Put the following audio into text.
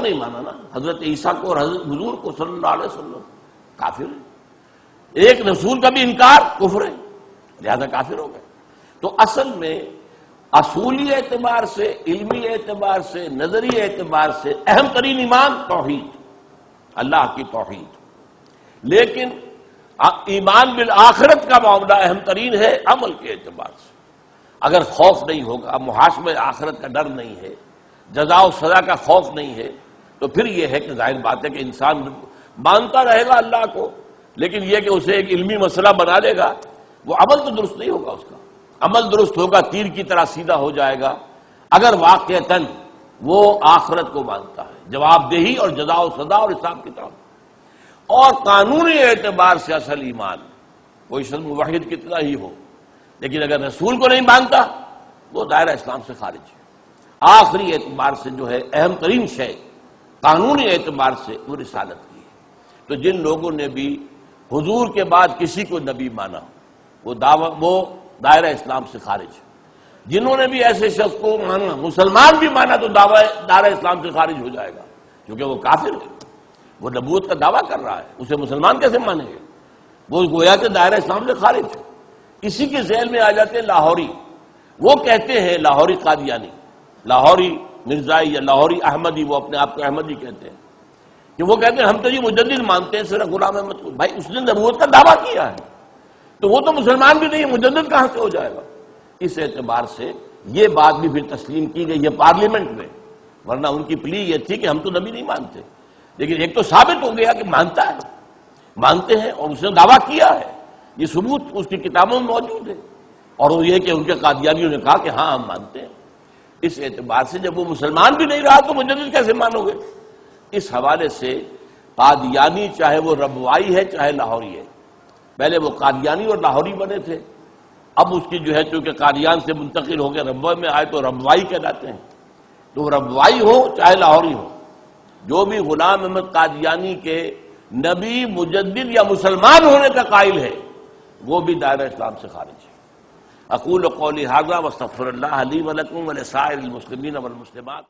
نہیں مانا نا، حضرت عیسیٰ کو اور حضرت حضور کو صلی اللہ علیہ وسلم، کافر ہے۔ ایک رسول کا بھی انکار کفر ہے، لہذا کافر ہو گئے۔ تو اصل میں اصولی اعتبار سے، علمی اعتبار سے، نظری اعتبار سے اہم ترین ایمان توحید، اللہ کی توحید، لیکن ایمان بالآخرت کا معاملہ اہم ترین ہے عمل کے اعتبار سے۔ اگر خوف نہیں ہوگا، محاسبہ آخرت کا ڈر نہیں ہے، جزا و سزا کا خوف نہیں ہے، تو پھر یہ ہے کہ ظاہر بات ہے کہ انسان مانتا رہے گا اللہ کو، لیکن یہ کہ اسے ایک علمی مسئلہ بنا لے گا، وہ عمل تو درست نہیں ہوگا، اس کا عمل درست ہوگا تیر کی طرح سیدھا ہو جائے گا اگر واقعتاً وہ آخرت کو مانتا ہے، جواب دہی اور جزا و سزا اور حساب کتاب۔ اور قانونی اعتبار سے اصل ایمان کوئی شخص موحد کتنا ہی ہو، لیکن اگر رسول کو نہیں مانتا وہ دائرہ اسلام سے خارج ہے۔ آخری اعتبار سے جو ہے اہم ترین شے قانونی اعتبار سے وہ رسالت کی ہے۔ تو جن لوگوں نے بھی حضور کے بعد کسی کو نبی مانا وہ دائرہ اسلام سے خارج ہے۔ جنہوں نے بھی ایسے شخص کو مانا، مسلمان بھی مانا، تو دائرہ اسلام سے خارج ہو جائے گا، کیونکہ وہ کافر ہے، وہ نبوت کا دعویٰ کر رہا ہے، اسے مسلمان کیسے مانیں گے؟ وہ گویا کہ دائرہ اسلام سے خارج ہے۔ اسی کے ذیل میں آ جاتے ہیں لاہوری، وہ کہتے ہیں لاہوری قادیانی، لاہوری مرزائی یا لاہوری احمدی، وہ اپنے آپ کو احمدی کہتے ہیں، کہ وہ کہتے ہیں ہم تو یہ مجدد مانتے ہیں صرف غلام احمد کو۔ بھائی اس نے نبوت کا دعویٰ کیا ہے، تو وہ تو مسلمان بھی نہیں ہے، مجدد کہاں سے ہو جائے گا؟ اس اعتبار سے یہ بات بھی پھر تسلیم کی گئی ہے پارلیمنٹ میں، ورنہ ان کی پلی یہ تھی کہ ہم تو نبی نہیں مانتے، لیکن ایک تو ثابت ہو گیا کہ مانتا ہے، مانتے ہیں اور اس نے دعویٰ کیا ہے، یہ ثبوت اس کی کتابوں میں موجود ہے، اور وہ یہ کہ ان کے قادیانیوں نے کہا کہ ہاں ہم مانتے ہیں۔ اس اعتبار سے جب وہ مسلمان بھی نہیں رہا تو مجدد کیسے مانو گے؟ اس حوالے سے قادیانی چاہے وہ ربوائی ہے چاہے لاہوری ہے، پہلے وہ قادیانی اور لاہوری بنے تھے، اب اس کی جو ہے چونکہ قادیان سے منتقل ہو کے ربوہ میں آئے تو ربوائی کہلاتے ہیں۔ تو ربوائی ہو چاہے لاہوری ہو، جو بھی غلام احمد قادیانی کے نبی، مجدد یا مسلمان ہونے کا قائل ہے وہ بھی دائرہ اسلام سے خارج ہے۔ اقول قولی ھذا واستغفر اللہ لی ولکم ولسائر المسلمین والمسلمات۔